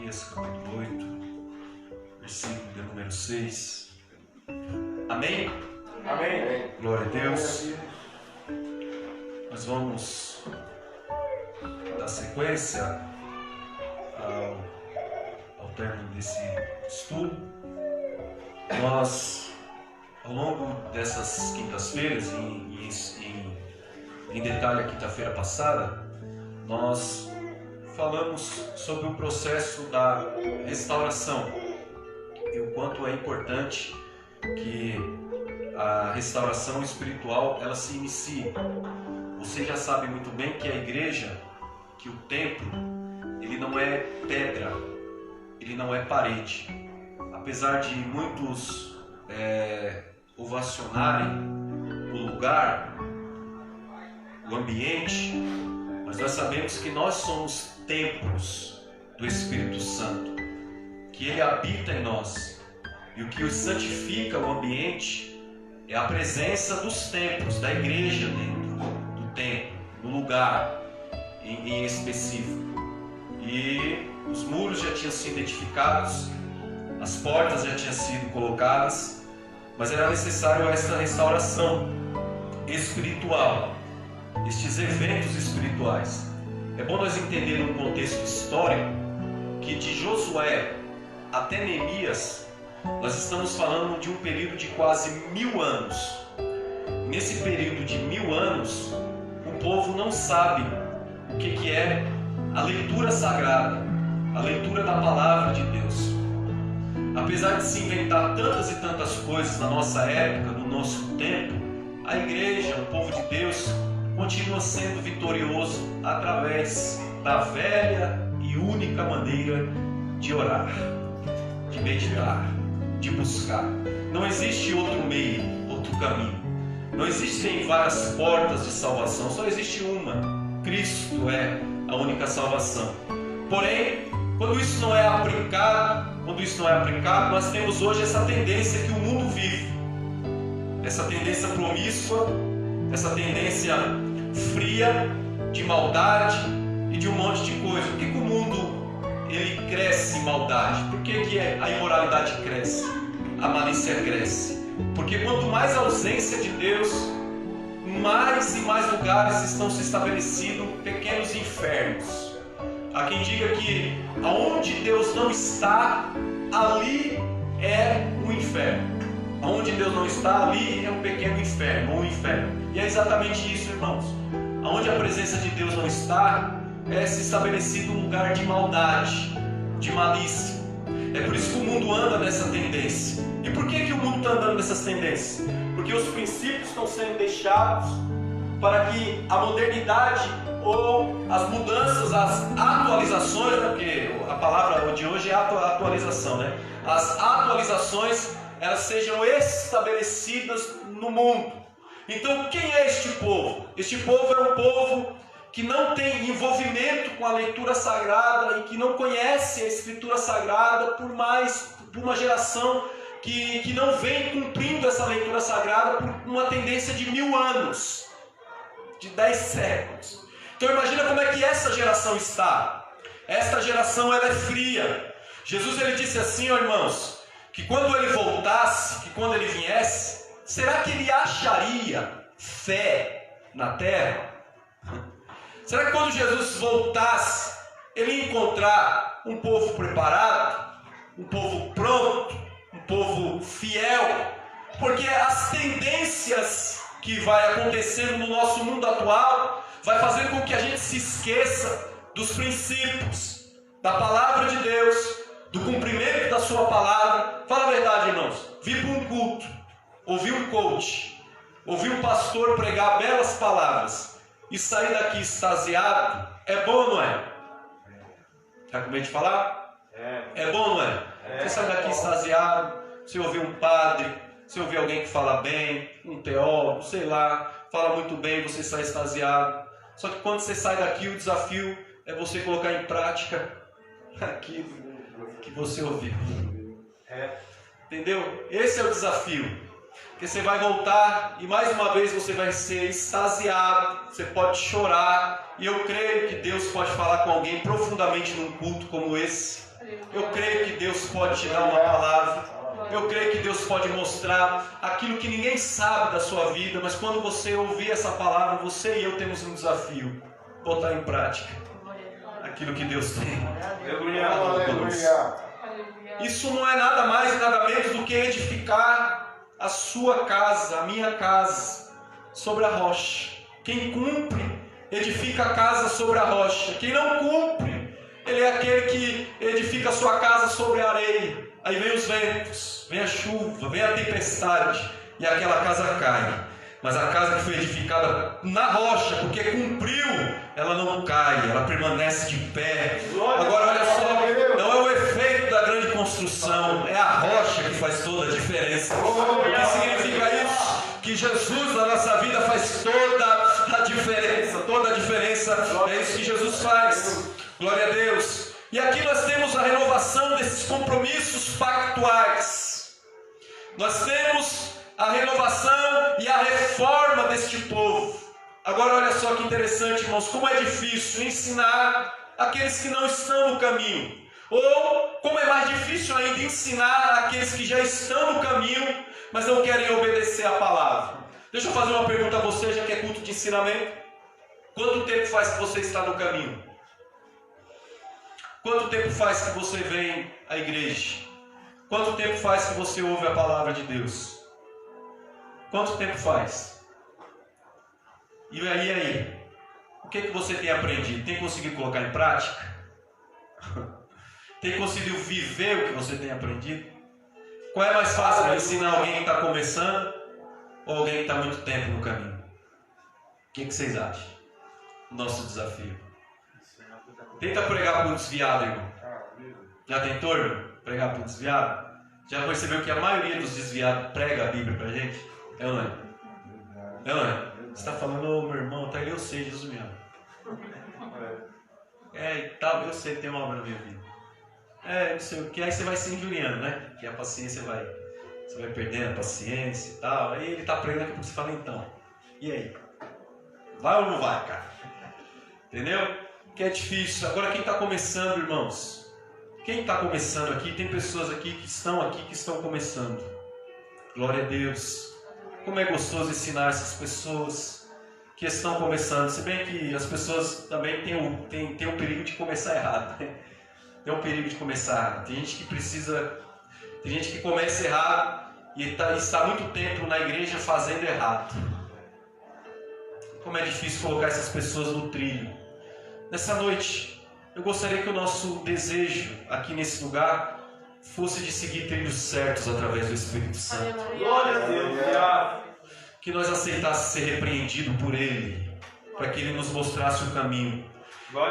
Jeremias capítulo 8, versículo de número 6. Amém? Amém. Glória a Deus. Nós vamos dar sequência ao término desse estudo. Nós, ao longo dessas quintas-feiras, em detalhe a quinta-feira passada, nós falamos sobre o processo da restauração e o quanto é importante que a restauração espiritual ela se inicie. Você já sabe muito bem que a igreja, que o templo, ele não é pedra, ele não é parede. Apesar de muitos ovacionarem o lugar, o ambiente, mas nós sabemos que nós somos templos do Espírito Santo, que Ele habita em nós. E o que santifica o ambiente é a presença dos templos, da igreja dentro do templo, no lugar em específico. E os muros já tinham sido edificados, as portas já tinham sido colocadas, mas era necessário essa restauração espiritual, estes eventos espirituais. É bom nós entendermos um contexto histórico que de Josué até Neemias nós estamos falando de um período de quase 1000 anos. Nesse período de 1000 anos, o povo não sabe o que é a leitura sagrada, a leitura da palavra de Deus. Apesar de se inventar tantas e tantas coisas na nossa época, no nosso tempo, a igreja, o povo de Deus, continua sendo vitorioso através da velha e única maneira de orar, de meditar, de buscar. Não existe outro meio, outro caminho. Não existem várias portas de salvação, só existe uma. Cristo é a única salvação. Porém, quando isso não é aplicado, nós temos hoje essa tendência que o mundo vive. Essa tendência promíscua, essa tendência fria, de maldade e de um monte de coisa. Por que o mundo ele cresce em maldade? Por que a imoralidade cresce? A malícia cresce? Porque quanto mais ausência de Deus, mais e mais lugares estão se estabelecendo pequenos infernos. Há quem diga que aonde Deus não está, ali é o inferno. Aonde Deus não está, ali é um pequeno inferno, ou um inferno. E é exatamente isso, irmãos. Aonde a presença de Deus não está, é se estabelecido um lugar de maldade, de malícia. É por isso que o mundo anda nessa tendência. E por que o mundo está andando nessas tendências? Porque os princípios estão sendo deixados para que a modernidade ou as mudanças, as atualizações, né? Porque a palavra de hoje é atualização, né? As atualizações elas sejam estabelecidas no mundo. Então, quem é este povo? Este povo é um povo que não tem envolvimento com a leitura sagrada e que não conhece a Escritura Sagrada por uma geração que não vem cumprindo essa leitura sagrada por uma tendência de 1000 anos, de 10 séculos. Então, imagina como é que essa geração está. Esta geração ela é fria. Jesus ele disse assim, ó, irmãos, que quando ele voltasse, que quando ele viesse, será que ele acharia fé na terra? Será que quando Jesus voltasse, ele ia encontrar um povo preparado, um povo pronto, um povo fiel? Porque as tendências que vai acontecendo no nosso mundo atual vai fazer com que a gente se esqueça dos princípios, da palavra de Deus, do cumprimento da sua palavra. Fala a verdade, irmãos. Vir para um culto, ouvir um coach, ouvir um pastor pregar belas palavras e sair daqui extasiado, é bom ou não é? Acabei de falar? É bom ou não é? Você sai daqui extasiado, você ouvir um padre, você ouvir alguém que fala bem, um teólogo, sei lá, fala muito bem, você sai extasiado. Só que quando você sai daqui, o desafio é você colocar em prática aquilo que você ouviu. Entendeu? Esse é o desafio. Porque você vai voltar e mais uma vez você vai ser extasiado, você pode chorar. E eu creio que Deus pode falar com alguém profundamente num culto como esse. Eu creio que Deus pode te dar uma palavra. Eu creio que Deus pode mostrar aquilo que ninguém sabe da sua vida, mas quando você ouvir essa palavra, você e eu temos um desafio: botar em prática aquilo que Deus tem. Isso não é nada mais e nada menos do que edificar a sua casa, a minha casa, sobre a rocha. Quem cumpre, edifica a casa sobre a rocha. Quem não cumpre, ele é aquele que edifica a sua casa sobre a areia. Aí vem os ventos, vem a chuva, vem a tempestade, e aquela casa cai. Mas a casa que foi edificada na rocha, porque cumpriu, ela não cai, ela permanece de pé. Agora olha só, não é o efeito da grande construção, é a rocha que faz toda a diferença. O que significa isso? Que Jesus na nossa vida faz toda a diferença. Toda a diferença, é isso que Jesus faz. Glória a Deus. E aqui nós temos a renovação desses compromissos pactuais. Nós temos a renovação e a reforma deste povo. Agora olha só que interessante, irmãos, como é difícil ensinar aqueles que não estão no caminho. Ou como é mais difícil ainda ensinar aqueles que já estão no caminho, mas não querem obedecer a palavra. Deixa eu fazer uma pergunta a você, já que é culto de ensinamento. Quanto tempo faz que você está no caminho? Quanto tempo faz que você vem à igreja? Quanto tempo faz que você ouve a palavra de Deus? Quanto tempo faz? E aí? O que você tem aprendido? Tem conseguido colocar em prática? Tem conseguido viver o que você tem aprendido? Qual é mais fácil, ensinar alguém que está começando ou alguém que está há muito tempo no caminho? O que vocês acham? Nosso desafio. Tenta pregar para o desviado, irmão. Já tentou, irmão? Pregar para o desviado? Já percebeu que a maioria dos desviados prega a Bíblia para a gente? É ou não é? É ou não é? Você está falando, ô meu irmão, tá aí, eu sei, Jesus me ama. E tal, eu sei que tem uma obra na minha vida. Não sei o que, aí você vai se injuriando, né? Que a paciência você vai perdendo a paciência e tal. Aí ele está pregando, daqui a pouco você fala, então, e aí? Vai ou não vai, cara? Entendeu? Que é difícil. Agora quem está começando, irmãos? Quem está começando aqui? Tem pessoas aqui que estão começando. Glória a Deus. Como é gostoso ensinar essas pessoas que estão começando. Se bem que as pessoas também têm o perigo de começar errado, né? Tem um perigo de começar errado. Tem gente que começa errado e está muito tempo na igreja fazendo errado. Como é difícil colocar essas pessoas no trilho. Nessa noite, eu gostaria que o nosso desejo aqui nesse lugar fosse de seguir trilhos certos através do Espírito Santo. Glória a Deus. Que nós aceitássemos ser repreendidos por Ele, para que Ele nos mostrasse o caminho.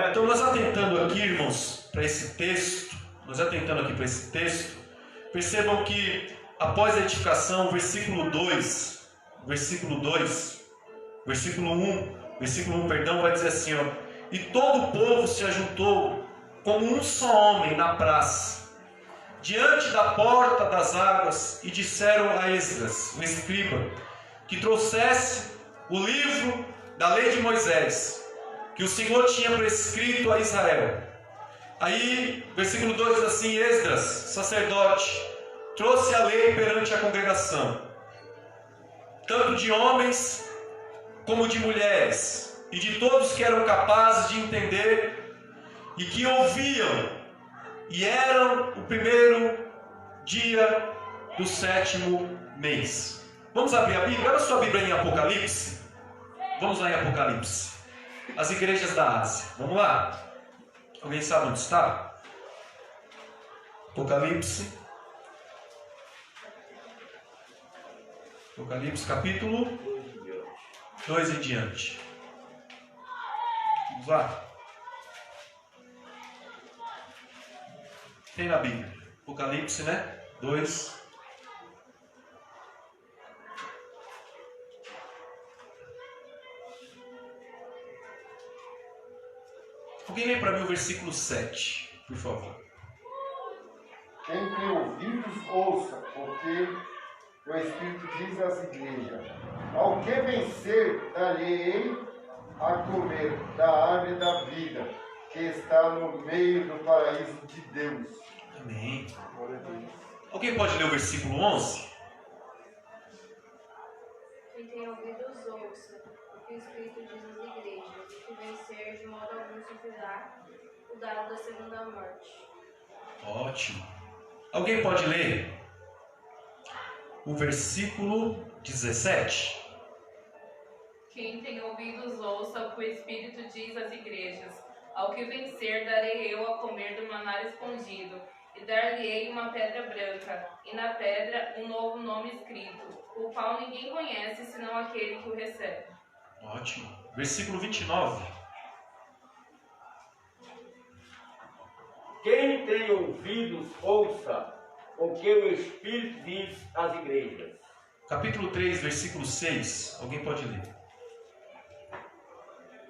Então nós atentando aqui, irmãos, para esse texto, percebam que após a edificação, versículo 1, vai dizer assim, ó: e todo o povo se ajuntou como um só homem na praça, diante da porta das águas, e disseram a Esdras, o escriba, que trouxesse o livro da lei de Moisés, que o Senhor tinha prescrito a Israel. Aí, versículo 2 diz assim: Esdras, sacerdote, trouxe a lei perante a congregação, tanto de homens como de mulheres, e de todos que eram capazes de entender e que ouviam, e eram o primeiro dia do 7º mês. Vamos abrir a Bíblia? Abra sua Bíblia em Apocalipse. Vamos lá em Apocalipse. As igrejas da Ásia. Vamos lá? Alguém sabe onde está? Apocalipse. Apocalipse capítulo 2 em diante. Vamos lá. Tem na Bíblia. Apocalipse, né? 2. Alguém lê para mim o versículo 7, por favor. Quem tem ouvidos, ouça, porque o Espírito diz às igrejas: ao que vencer, dar-lhe-ei a comer da árvore da vida, que está no meio do paraíso de Deus. Amém. Alguém pode ler o versículo 11? Quem tem ouvidos, ouça o que o Espírito diz às igrejas, e que vencer de modo algum sofrerá o dado da segunda morte. Ótimo. Alguém pode ler o versículo 17? Quem tem ouvidos, ouça o que o Espírito diz às igrejas. Ao que vencer, darei eu a comer do maná escondido, e dar-lhe-ei uma pedra branca, e na pedra um novo nome escrito, o qual ninguém conhece, senão aquele que o recebe. Ótimo. Versículo 29. Quem tem ouvidos, ouça o que o Espírito diz às igrejas. Capítulo 3, versículo 6. Alguém pode ler?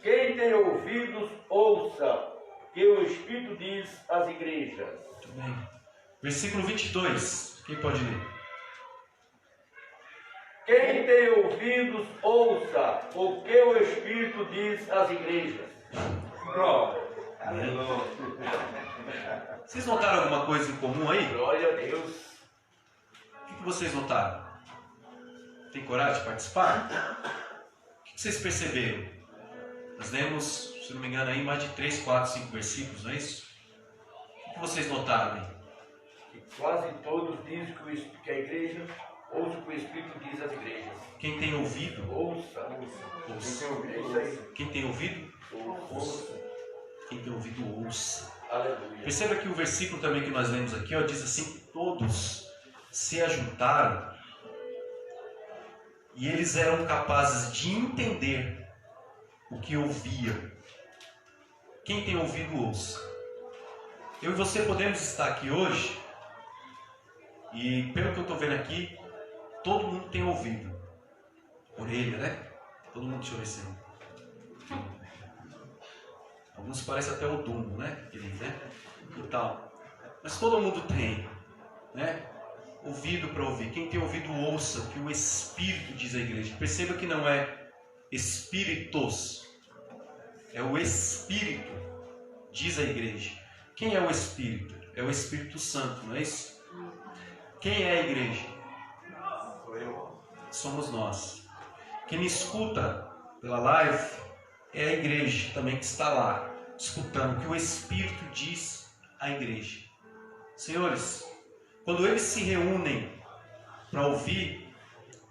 Quem tem ouvidos, ouça o que o Espírito diz às igrejas. Muito bem. Versículo 22. Quem pode ler? Quem tem ouvidos, ouça o que o Espírito diz às igrejas. Pronto. Vocês notaram alguma coisa em comum aí? Glória a Deus. O que vocês notaram? Tem coragem de participar? O que vocês perceberam? Nós lemos, se não me engano, aí mais de 3, 4, 5 versículos, não é isso? O que vocês notaram aí? E quase todos dizem que a igreja ouça o que o Espírito diz às igrejas. Quem tem ouvido, Ouça. ouça. É isso aí. Quem tem ouvido, Ouça. quem tem ouvido, ouça. Aleluia. Perceba que o versículo também que nós lemos aqui, ó, diz assim que todos se ajuntaram e eles eram capazes de entender o que ouviam. Quem tem ouvido, ouça. Eu e você podemos estar aqui hoje e, pelo que eu estou vendo aqui, todo mundo tem ouvido. Orelha, né? Todo mundo, deixa eu ver se alguns parecem até o Dumbo, né? E tal. Mas todo mundo tem, né? Ouvido para ouvir. Quem tem ouvido, ouça o que o Espírito diz à igreja. Perceba que não é espíritos, é o Espírito diz à igreja. Quem é o Espírito? É o Espírito Santo, não é isso? Quem é a igreja? Somos nós. Quem me escuta pela live é a igreja também que está lá, escutando o que o Espírito diz à igreja. Senhores, quando eles se reúnem para ouvir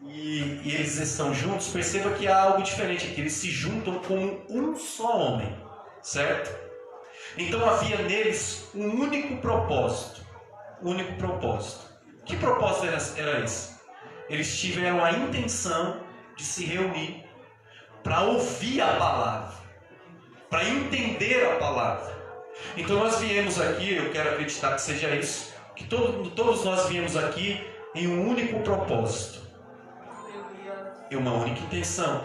e eles estão juntos, perceba que há algo diferente aqui. Eles se juntam como um só homem, certo? Então havia neles um único propósito. Único propósito. Que propósito era esse? Eles tiveram a intenção de se reunir para ouvir a palavra, para entender a palavra. Então nós viemos aqui, eu quero acreditar que seja isso, que todos nós viemos aqui em um único propósito, em uma única intenção.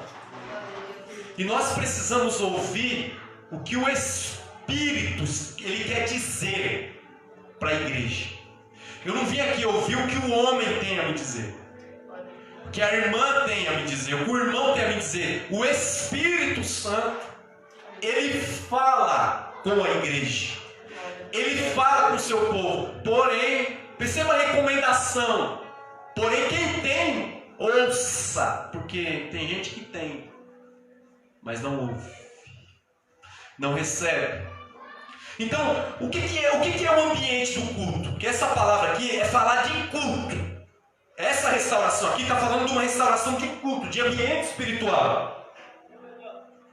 E nós precisamos ouvir o que o Espírito ele quer dizer para a igreja. Eu não vim aqui ouvir o que o homem tem a me dizer, o que a irmã tem a me dizer, o que o irmão tem a me dizer. O Espírito Santo, ele fala com a igreja, ele fala com o seu povo. Porém, perceba a recomendação. Porém, quem tem, ouça. Porque tem gente que tem, mas não ouve, não recebe. Então, o que é o ambiente do culto? Porque essa palavra aqui é falar de culto. Essa restauração aqui está falando de uma restauração de culto, de ambiente espiritual.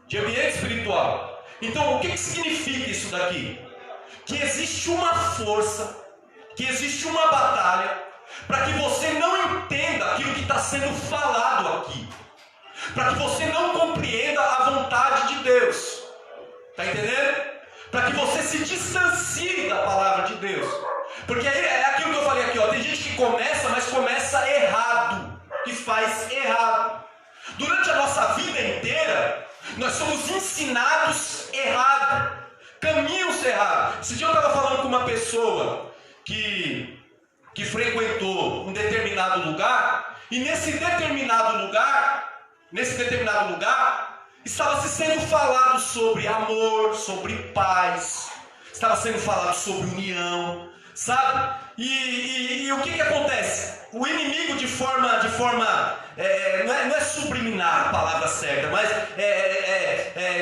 De ambiente espiritual. Então, o que significa isso daqui? Que existe uma força, que existe uma batalha, para que você não entenda aquilo que está sendo falado aqui. Para que você não compreenda a vontade de Deus. Está entendendo? Para que você se distancie da palavra de Deus. Porque é aquilo que eu falei aqui, ó. Tem gente que começa, mas começa errado, que faz errado. Durante a nossa vida inteira, nós somos ensinados errado, caminhos errados. Esse dia eu estava falando com uma pessoa que frequentou um determinado lugar, e nesse determinado lugar, Estava se sendo falado sobre amor, sobre paz, estava sendo falado sobre união, sabe? E o que acontece? O inimigo de forma não é subliminar a palavra certa, mas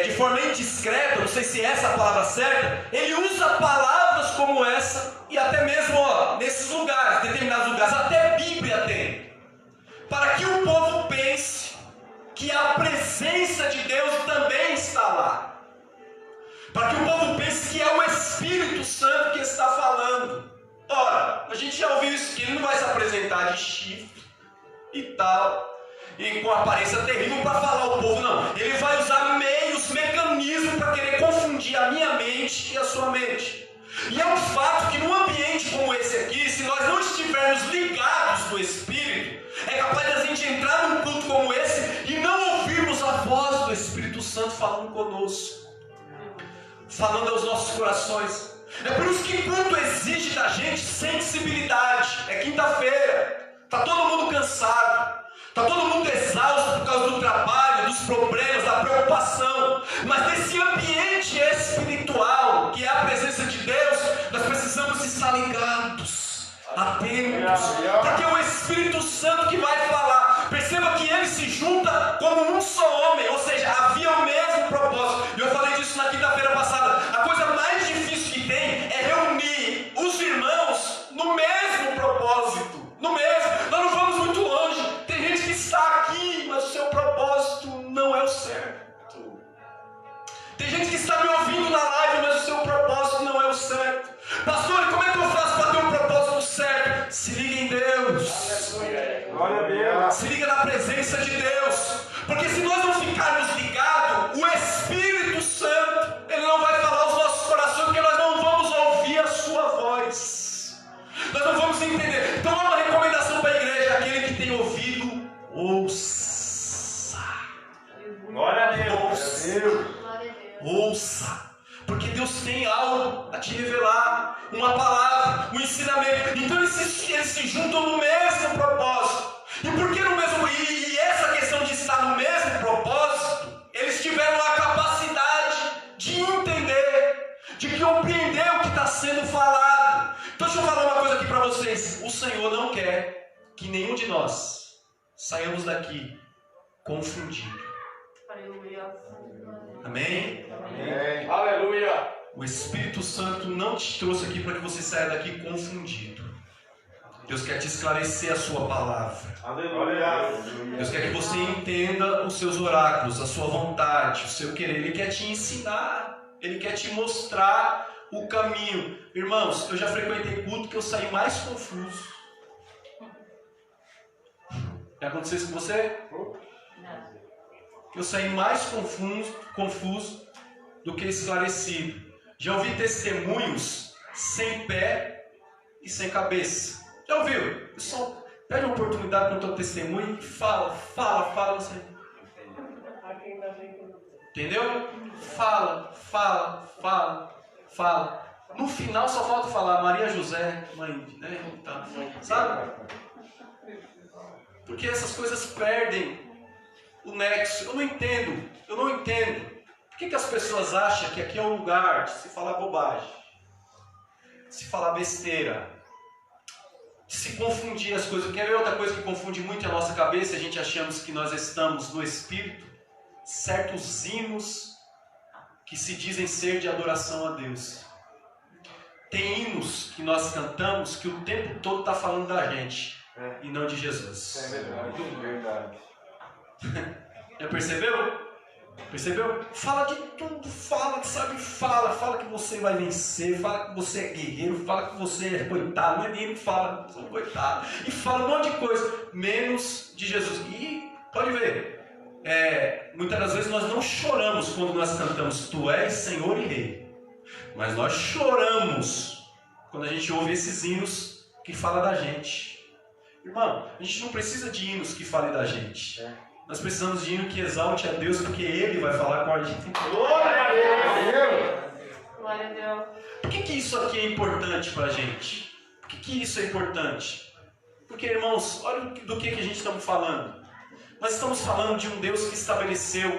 de forma indiscreta, não sei se é essa a palavra certa, ele usa palavras como essa, e até mesmo nesses lugares, determinados lugares, até Bíblia tem, para que o povo pense que a presença de Deus também está lá, para que o povo pense que é o Espírito Santo que está falando. Ora, a gente já ouviu isso, que ele não vai se apresentar de chifre e tal, e com aparência terrível para falar ao povo, não. Ele vai usar mecanismos para querer confundir a minha mente e a sua mente. E é um fato que num ambiente como esse aqui, se nós não estivermos ligados no Espírito, é capaz de a gente entrar num culto como esse e não ouvirmos a voz do Espírito Santo falando conosco, falando aos nossos corações. É por isso que culto exige da gente sensibilidade. É quinta-feira, está todo mundo cansado, está todo mundo exausto por causa do trabalho, dos problemas, da preocupação. Mas nesse ambiente espiritual, que é a presença de Deus, nós precisamos estar ligados, atentos, porque é o Espírito Santo que vai falar. Perceba que ele se junta como um só homem, ou seja, havia o mesmo propósito. E eu falei disso na quinta-feira passada. A coisa mais difícil que tem é reunir os irmãos no mesmo propósito, no mesmo. Nós não vamos muito longe. Tem gente que está aqui, mas o seu propósito não é o certo. Tem gente que está me ouvindo na live, mas o seu propósito não é o certo. Pastor, como é que eu faço para ter um propósito certo? Se liga em Deus. Glória a Deus. Se liga na presença de Deus. Porque se nós não ficarmos ligados, o Espírito Santo, ele não vai falar aos nossos corações, porque nós não vamos ouvir a sua voz. Nós não vamos entender. Então há uma recomendação para a igreja: aquele que tem ouvido, ouça. Glória a Deus. Ouça. Porque Deus tem algo a te revelar, uma palavra, um ensinamento. Então eles se juntam no mesmo propósito. E por que no mesmo? E essa questão de estar no mesmo propósito, eles tiveram a capacidade de entender, de compreender o que está sendo falado. Então deixa eu falar uma coisa aqui para vocês. O Senhor não quer que nenhum de nós saiamos daqui confundido. Amém? Amém. Aleluia. O Espírito Santo não te trouxe aqui para que você saia daqui confundido. Deus quer te esclarecer a sua palavra. Aleluia. Deus quer que você entenda os seus oráculos, a sua vontade, o seu querer. Ele quer te ensinar. Ele quer te mostrar o caminho. Irmãos, eu já frequentei culto que eu saí mais confuso. Já aconteceu isso com você? Eu saí mais confuso do que esclarecido. Já ouvi testemunhos sem pé e sem cabeça. Já ouviu? Só pede uma oportunidade para o teu testemunho e fala, você. Entendeu? Fala. No final só falta falar Maria José, mãe, né? Tá, sabe? Porque essas coisas perdem o nexo. Eu não entendo. Por que as pessoas acham que aqui é um lugar de se falar bobagem, de se falar besteira, de se confundir as coisas? Quer ver outra coisa que confunde muito a nossa cabeça? A gente achamos que nós estamos no Espírito. Certos hinos que se dizem ser de adoração a Deus. Tem hinos que nós cantamos que o tempo todo está falando da gente e não de Jesus. É verdade. Já percebeu? Fala de tudo, fala que você vai vencer, fala que você é guerreiro, fala que você é coitado, não é nem fala, você é coitado, e fala um monte de coisa, menos de Jesus. E pode ver, muitas das vezes nós não choramos quando nós cantamos Tu és Senhor e Rei, mas nós choramos quando a gente ouve esses hinos que falam da gente. Irmão, a gente não precisa de hinos que falem da gente. Nós precisamos de hino que exalte a Deus, porque Ele vai falar com a gente. Glória a Deus. Glória a Deus. Por que isso aqui é importante para a gente? Por que isso é importante? Porque, irmãos, olha do que a gente está falando. Nós estamos falando de um Deus que estabeleceu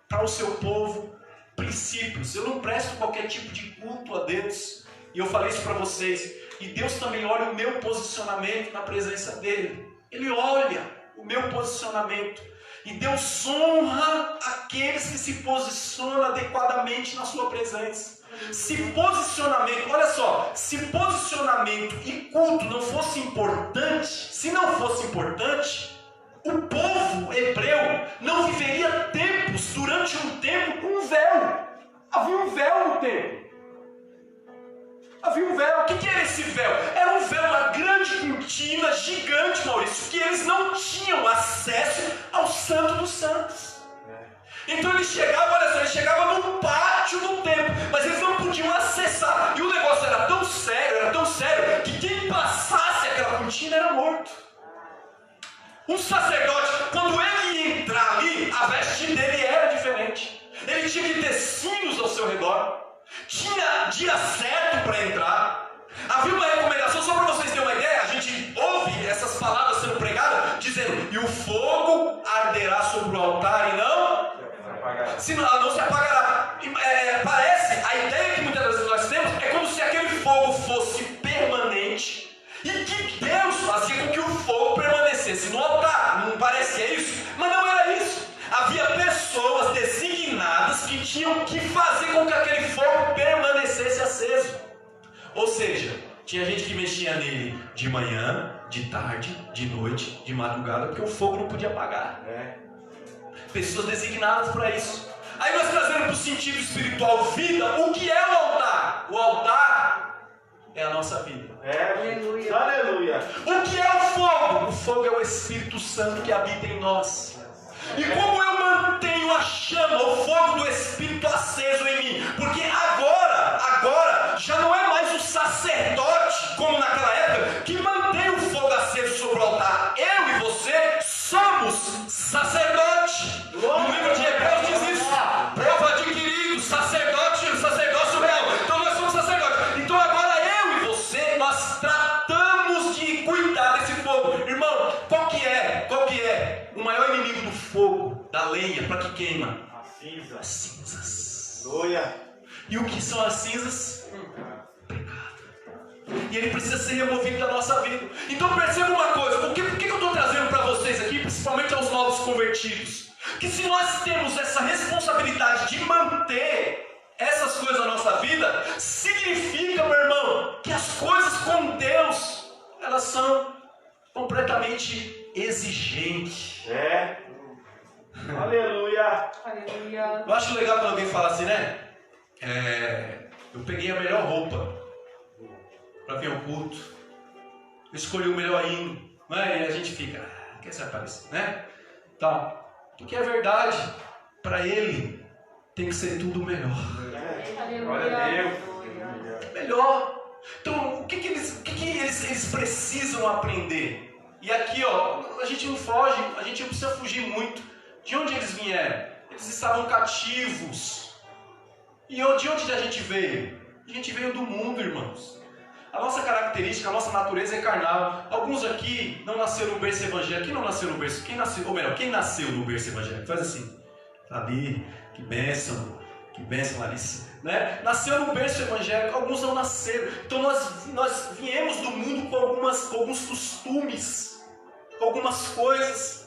para o seu povo princípios. Eu não presto qualquer tipo de culto a Deus. E eu falei isso para vocês. E Deus também olha o meu posicionamento na presença dele. Ele olha o meu posicionamento. E Deus honra aqueles que se posicionam adequadamente na sua presença. Se posicionamento, olha só, se posicionamento e culto não fosse importante, se não fosse importante, o povo hebreu não viveria tempos durante um tempo com um véu. Havia um véu no templo. Havia um véu. O que era esse véu? Era um véu, uma grande cortina gigante, Maurício, que eles não tinham acesso ao Santo dos Santos. Então ele chegava, olha só, ele chegava no pátio do templo, mas eles não podiam acessar. E o negócio era tão sério, que quem passasse aquela cortina era morto. Um sacerdote, quando ele ia entrar ali, a veste dele era diferente. Ele tinha que ter sinos ao seu redor. Tinha dia certo para entrar. Havia uma recomendação, só para vocês terem uma ideia, a gente ouve essas palavras sendo pregadas, dizendo, e o fogo arderá sobre o altar e não se apagará. Parece, a ideia que muitas vezes nós temos é como se aquele fogo fosse permanente e que Deus fazia com que o fogo permanecesse no altar. Não parecia isso? Mas não era isso. Havia pessoas designadas que tinham que fazer com que aquele fogo permanecesse aceso. Ou seja, tinha gente que mexia nele de manhã, de tarde, de noite, de madrugada, porque o fogo não podia apagar. Pessoas designadas para isso. Aí nós trazemos para o sentido espiritual vida. O que é o altar? O altar é a nossa vida. Aleluia. Aleluia. O que é o fogo? O fogo é o Espírito Santo que habita em nós. E como eu mantenho a chama, o fogo do Espírito aceso em mim? Porque agora já não é mais o sacerdote, como naquela época, que mantém o fogo aceso sobre o altar. Eu e você somos sacerdote. No livro de Hebreus diz isso. Povo adquirido, sacerdócio real. Então nós somos sacerdotes. Então agora eu e você, nós tratamos de cuidar desse fogo. Irmão, qual que é o maior inimigo do fogo, da lenha, para que queima? As cinzas. Aleluia. E o que são as cinzas? Pecado. E ele precisa ser removido da nossa vida. Então perceba uma coisa. Por que eu estou trazendo para vocês aqui, principalmente aos novos convertidos? Que se nós temos essa responsabilidade de manter essas coisas na nossa vida, significa, meu irmão, que as coisas com Deus, elas são completamente exigentes. Aleluia. Aleluia. Eu acho legal quando alguém fala assim, né? Eu peguei a melhor roupa para vir ao culto. Eu escolhi o melhor hino. Né? E a gente fica, quem vai aparecer, né? Tá. Porque é verdade, para ele tem que ser tudo melhor. Glória a Deus. Melhor. Então, o que eles precisam aprender? E aqui, ó, a gente não foge, a gente não precisa fugir muito. De onde eles vieram? Eles estavam cativos. E de onde a gente veio? A gente veio do mundo, irmãos. A nossa característica, a nossa natureza é carnal. Alguns aqui não nasceram no berço evangélico. Quem não nasceu no berço? Quem nasceu no berço evangélico? Faz assim. Ali, que bênção, Larissa. Né? Nasceu no berço evangélico, alguns não nasceram. Então nós viemos do mundo com alguns costumes, com algumas coisas.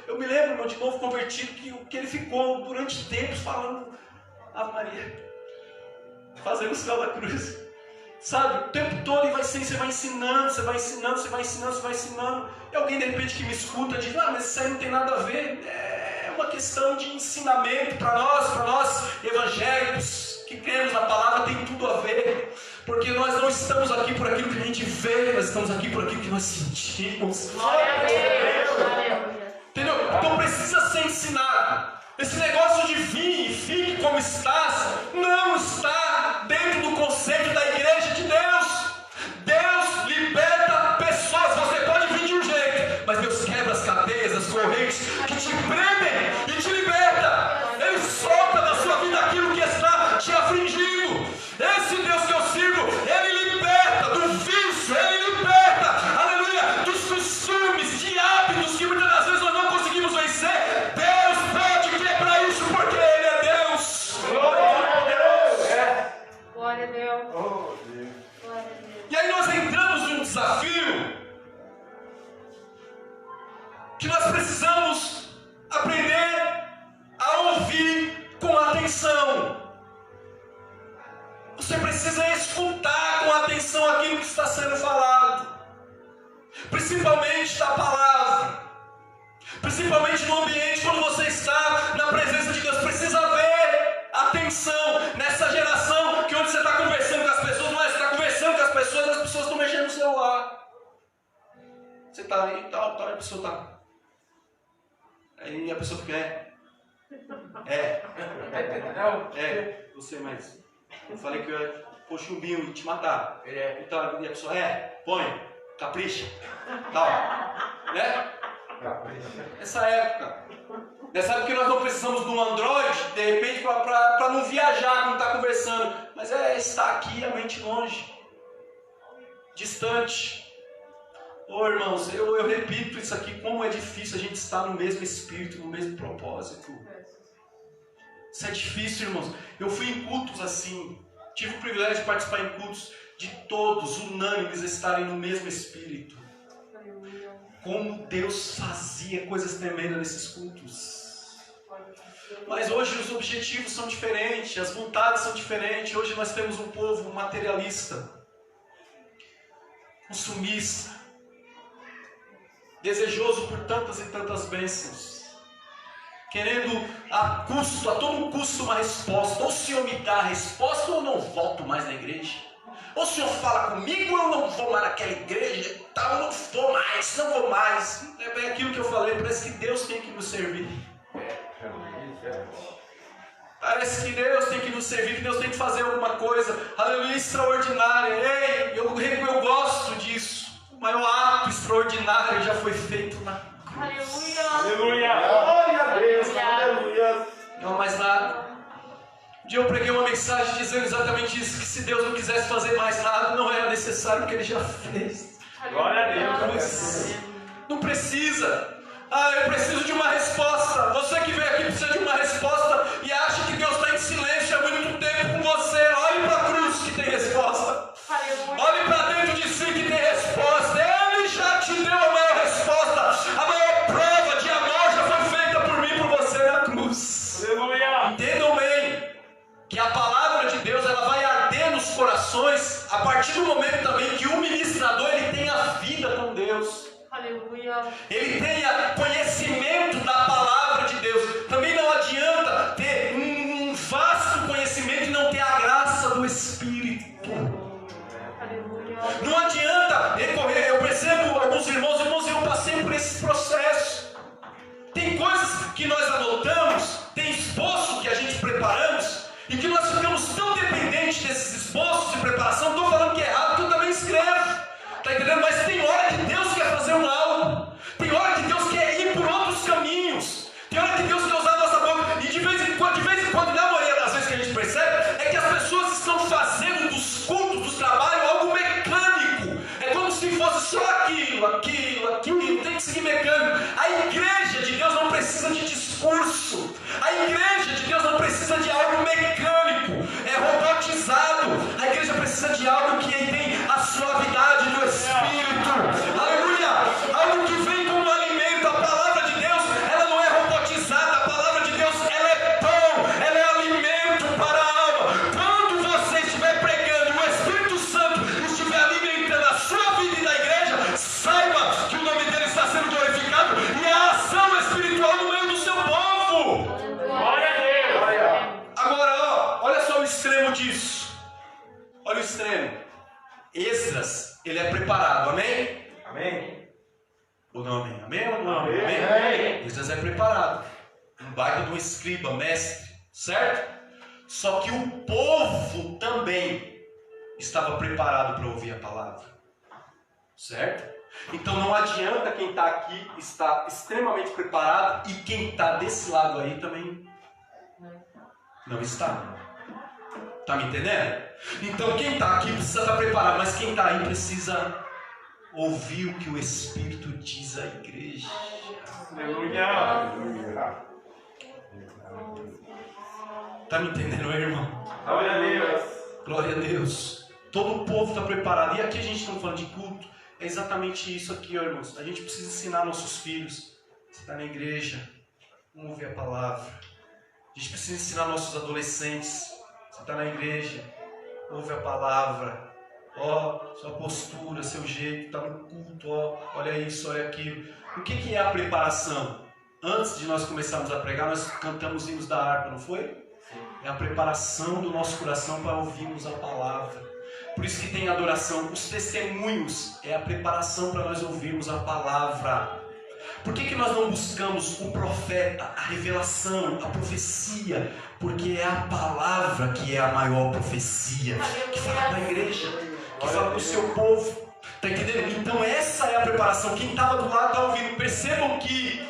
Eu me lembro, meu de novo convertido, que ele ficou durante tempos falando Ave Maria, fazendo o sinal da cruz. Sabe, o tempo todo você vai ensinando. E alguém de repente que me escuta diz, mas isso aí não tem nada a ver. É uma questão de ensinamento para nós evangélicos que cremos na palavra, tem tudo a ver. Porque nós não estamos aqui por aquilo que a gente vê, nós estamos aqui por aquilo que nós sentimos. Glória a Deus. Entendeu? Então precisa ser ensinado. Esse negócio de vir e fique como estás, não está dentro do conceito da igreja de Deus. Deus liberta pessoas. Você pode vir de um jeito, mas Deus quebra as cadeias, as correntes que te prendem e te liberta. Ele solta da sua vida aquilo que está te afligindo. Esse Deus que eu sirvo, Ele liberta do vício, Ele liberta, aleluia, dos costumes, de hábitos que muitas das vezes nós não conseguimos vencer. Deus pode Você precisa escutar com atenção aquilo que está sendo falado, principalmente da palavra, principalmente no ambiente quando você está na presença de Deus. Precisa haver atenção nessa geração que onde você está conversando com as pessoas, não é? Você está conversando com as pessoas estão mexendo no celular. Você está aí e tal, a pessoa está. Aí a pessoa fica, você, mas eu falei que eu ia pôr chumbinho e te matar. Então, e a pessoa, põe, capricha, tal, né? Nessa época que nós não precisamos de um Android, de repente, para não viajar quando está conversando, mas estar aqui, a mente longe, distante. Irmãos, eu repito isso aqui, como é difícil a gente estar no mesmo espírito, no mesmo propósito. Isso é difícil, irmãos. Eu fui em cultos assim, tive o privilégio de participar em cultos de todos, unânimes, estarem no mesmo espírito. Como Deus fazia coisas tremendas nesses cultos. Mas hoje os objetivos são diferentes, as vontades são diferentes. Hoje nós temos um povo materialista, consumista, desejoso por tantas e tantas bênçãos, querendo a todo custo uma resposta. Ou o Senhor me dá a resposta, ou eu não volto mais na igreja. Ou o Senhor fala comigo, ou eu não vou mais naquela igreja e tal, eu não vou mais. É bem aquilo que eu falei, parece que Deus tem que nos servir. Parece que Deus tem que nos servir, que Deus tem que fazer alguma coisa, aleluia, extraordinária. Ei, eu gosto disso. O maior ato extraordinário já foi feito na cruz. Aleluia! Glória a Deus! Aleluia! Não há mais nada. Um dia eu preguei uma mensagem dizendo exatamente isso, que se Deus não quisesse fazer mais nada, não era necessário, porque Ele já fez. Glória a Deus! Não precisa. Eu preciso de uma resposta. Você que veio aqui precisa de uma resposta e acha que Deus está em silêncio há muito tempo com você. Olhe para a cruz que tem resposta. Olhe para dentro de si que tem resposta. Ele já te deu a maior resposta. A maior prova de amor já foi feita por mim e por você na cruz. Aleluia! Entendam bem que a palavra de Deus ela vai arder nos corações a partir do momento também que o ministrador ele tenha vida com Deus. Aleluia. Ele tenha conhecimento da palavra de Deus. Também não adianta ter um vasto conhecimento e não ter a graça do Espírito. Aleluia. Não adianta recorrer. Eu percebo alguns irmãos, eu passei por esse processo. Tem coisas que nós adotamos, tem esboço que a gente preparamos e que nós ficamos tão dependentes desses esboços de preparação. Estou falando que é errado, que eu também escrevo. Está entendendo? Mas tem hora que Deus quer fazer um algo. Tem hora que Deus quer ir por outros caminhos. Tem hora que Deus quer usar a nossa boca. E de vez em quando, na maioria das vezes que a gente percebe, é que as pessoas estão fazendo dos cultos, dos trabalhos, algo mecânico. É como se fosse só aquilo. Tem que seguir mecânico. A igreja de Deus não precisa de discurso. A igreja de Deus não precisa de algo mecânico. É robotizado. A igreja precisa de algo que tem a suavidade do Espírito. Aleluia! Algo que vem como alimento. A palavra de Deus, ela não é robotizada. A palavra de Deus, ela é pão. Ela é alimento para a alma. Quando você estiver pregando e o Espírito Santo estiver alimentando a sua vida e da igreja, saiba que o nome dele está sendo glorificado e a ação espiritual no meio do seu povo. Glória a Deus! Agora, olha só o extremo disso. Olha o extremo. Esdras, ele é preparado, amém? Amém? Ou não amém? Amém ou não amém? Amém. Esdras é preparado. Um baita de um escriba, mestre, certo? Só que o povo também estava preparado para ouvir a palavra, certo? Então não adianta quem está aqui estar extremamente preparado e quem está desse lado aí também não está. Está me entendendo? Então quem está aqui precisa estar preparado, mas quem está aí precisa ouvir o que o Espírito diz à igreja. Aleluia! Está me entendendo, irmão? Glória a Deus! Glória a Deus. Todo o povo está preparado. E aqui a gente está falando de culto. É exatamente isso aqui, ó, irmãos. A gente precisa ensinar nossos filhos. Você está na igreja, vamos ouvir a palavra. A gente precisa ensinar nossos adolescentes. Você está na igreja, ouve a palavra. Ó, sua postura, seu jeito, tá no culto, ó, olha isso, olha aquilo. O que é a preparação? Antes de nós começarmos a pregar, nós cantamos hinos da harpa, não foi? É a preparação do nosso coração para ouvirmos a palavra. Por isso que tem adoração. Os testemunhos é a preparação para nós ouvirmos a palavra. Por que nós não buscamos o profeta, a revelação, a profecia? Porque é a palavra que é a maior profecia, que fala para a igreja, que fala para o seu povo. Está entendendo? Então essa é a preparação. Quem estava do lado está ouvindo. Percebam que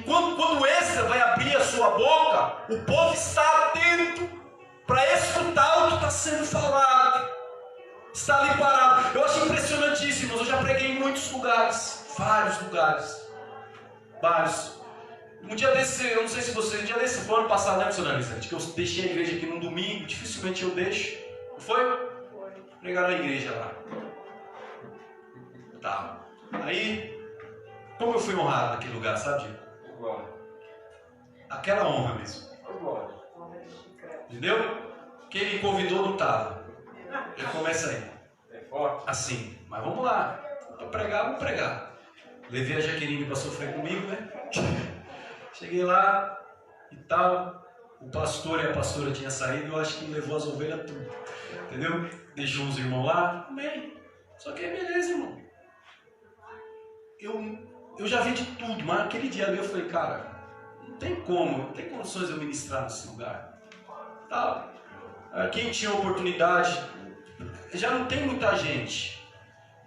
quando Esdra vai abrir a sua boca, o povo está atento para escutar o que está sendo falado. Está ali parado. Eu acho impressionantíssimo. Eu já preguei em muitos lugares, vários lugares. Vários. Um dia desse, eu não sei se vocês, um dia desse foi ano passado, né, missionário Vicente? Que eu deixei a igreja aqui num domingo, dificilmente eu deixo. Não foi? Pregaram a igreja lá. Tá. Aí, como eu fui honrado naquele lugar, sabe, Diego? Aquela honra mesmo. Entendeu? Quem me convidou não estava. Ele começa aí. Assim, mas vamos lá. Para pregar, vamos pregar. Levei a Jaqueline para sofrer comigo, né? Cheguei lá e tal. O pastor e a pastora tinham saído, eu acho que levou as ovelhas tudo. Entendeu? Deixou os irmãos lá. Amém. Só que é beleza, irmão. Eu já vi de tudo, mas naquele dia ali eu falei, cara, não tem como, não tem condições de eu ministrar nesse lugar. Tá. Quem tinha oportunidade, já não tem muita gente.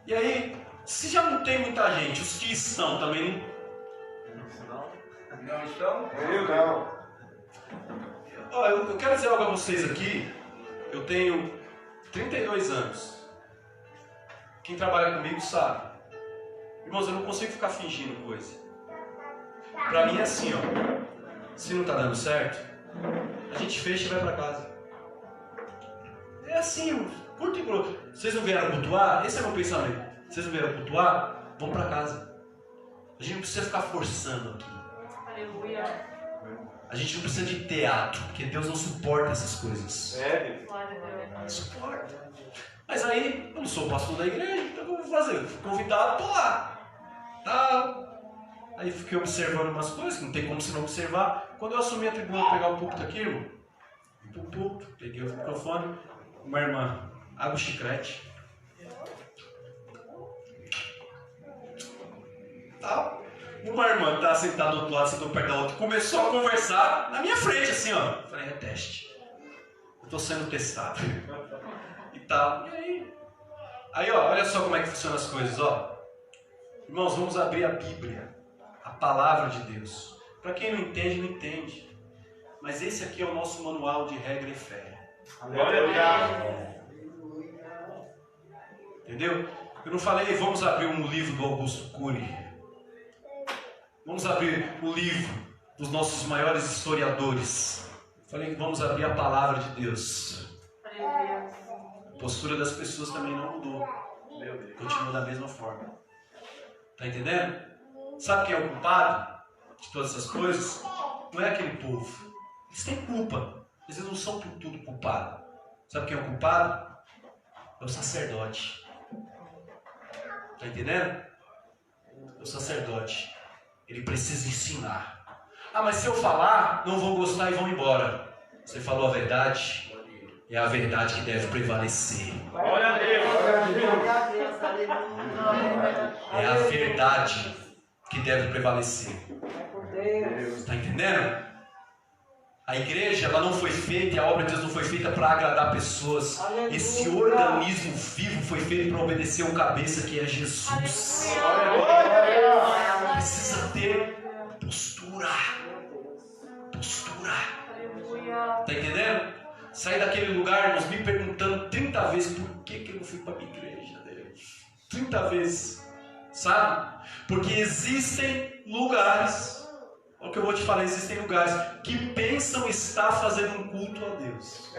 E aí, se já não tem muita gente, os que estão também Não estão? Eu não. Eu quero dizer algo a vocês aqui. Eu tenho 32 anos. Quem trabalha comigo sabe. Irmãos, eu não consigo ficar fingindo coisa. Pra mim é assim, ó. Se não tá dando certo, a gente fecha e vai pra casa. É assim, curto e grosso. Vocês não vieram cultuar? Esse é o meu pensamento. Vocês não vieram cultuar? Vão pra casa. A gente não precisa ficar forçando aqui. Aleluia. A gente não precisa de teatro, porque Deus não suporta essas coisas. Glória a Deus. Não suporta. Mas aí, eu não sou pastor da igreja, então o que eu vou fazer? Eu fui convidado, tô lá. Aí fiquei observando umas coisas, que não tem como se não observar. Quando eu assumi a tribuna para pegar o púlpito aqui, irmão, fui pro púlpito, peguei o microfone, uma irmã, água chiclete. Uma irmã que estava sentada do outro lado, sentou perto da outra, começou a conversar na minha frente, assim, ó. Falei, é teste. Eu tô sendo testado. E tal. E aí? Aí, ó, olha só como é que funcionam as coisas, ó. Irmãos, vamos abrir a Bíblia, a palavra de Deus. Para quem não entende, não entende. Mas esse aqui é o nosso manual de regra e fé. Aleluia. Entendeu? Eu não falei, vamos abrir um livro do Augusto Cury. Vamos abrir o livro dos nossos maiores historiadores. Falei que vamos abrir a palavra de Deus. A postura das pessoas também não mudou. Continua da mesma forma. Está entendendo? Sabe quem é o culpado de todas essas coisas? Não é aquele povo. Eles têm culpa. Mas eles não são por tudo culpados. Sabe quem é o culpado? É o sacerdote. Está entendendo? É o sacerdote. Ele precisa ensinar. Mas se eu falar, não vão gostar e vão embora. Você falou a verdade. É a verdade que deve prevalecer. Glória a Deus. É a verdade que deve prevalecer. Está entendendo? A igreja, ela não foi feita, e a obra de Deus não foi feita para agradar pessoas. Esse organismo vivo foi feito para obedecer o cabeça que é Jesus. Precisa ter postura. Postura. Está entendendo? Sair daquele lugar, irmãos, me perguntando 30 vezes por que eu não fui para a minha igreja, Deus. 30 vezes. Sabe? Porque existem lugares. Olha o que eu vou te falar, existem lugares que pensam estar fazendo um culto a Deus.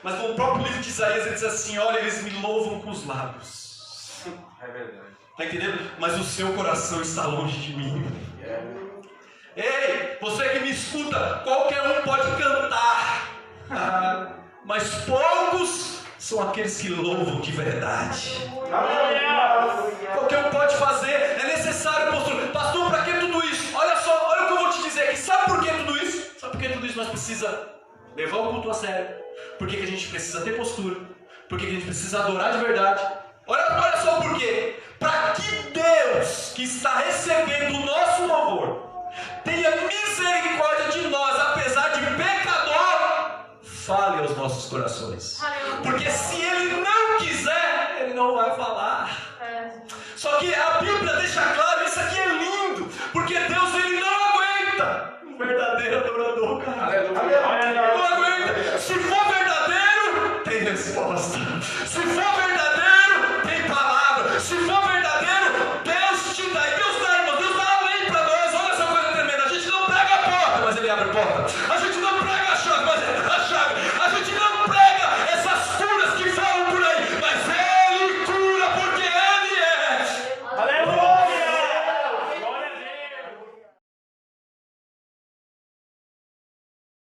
Mas no próprio livro de Isaías ele diz assim, olha, eles me louvam com os lábios. É verdade. Está entendendo? Mas o seu coração está longe de mim. Ei, você que me escuta, qualquer um pode cantar. Mas poucos são aqueles que louvam de verdade. Aleluia. Qualquer um pode fazer, é necessário, pastor, para que tudo isso? Olha só, olha o que eu vou te dizer aqui. Sabe por que tudo isso? Sabe por que tudo isso nós precisamos levar o culto a sério? Por que a gente precisa ter postura? Por que a gente precisa adorar de verdade? Olha só o porquê. Para que Deus, que está recebendo o nosso louvor, tenha misericórdia de nós, apesar de pecador, fale aos nossos corações. Porque se Ele não quiser, Ele não vai falar. Só que a Bíblia deixa claro, isso aqui é lindo, porque Deus, Ele não aguenta um verdadeiro adorador, cara. Aleluia. Não aguenta. Se for verdadeiro, tem resposta. Se for verdadeiro, tem palavra. Se for verdadeiro,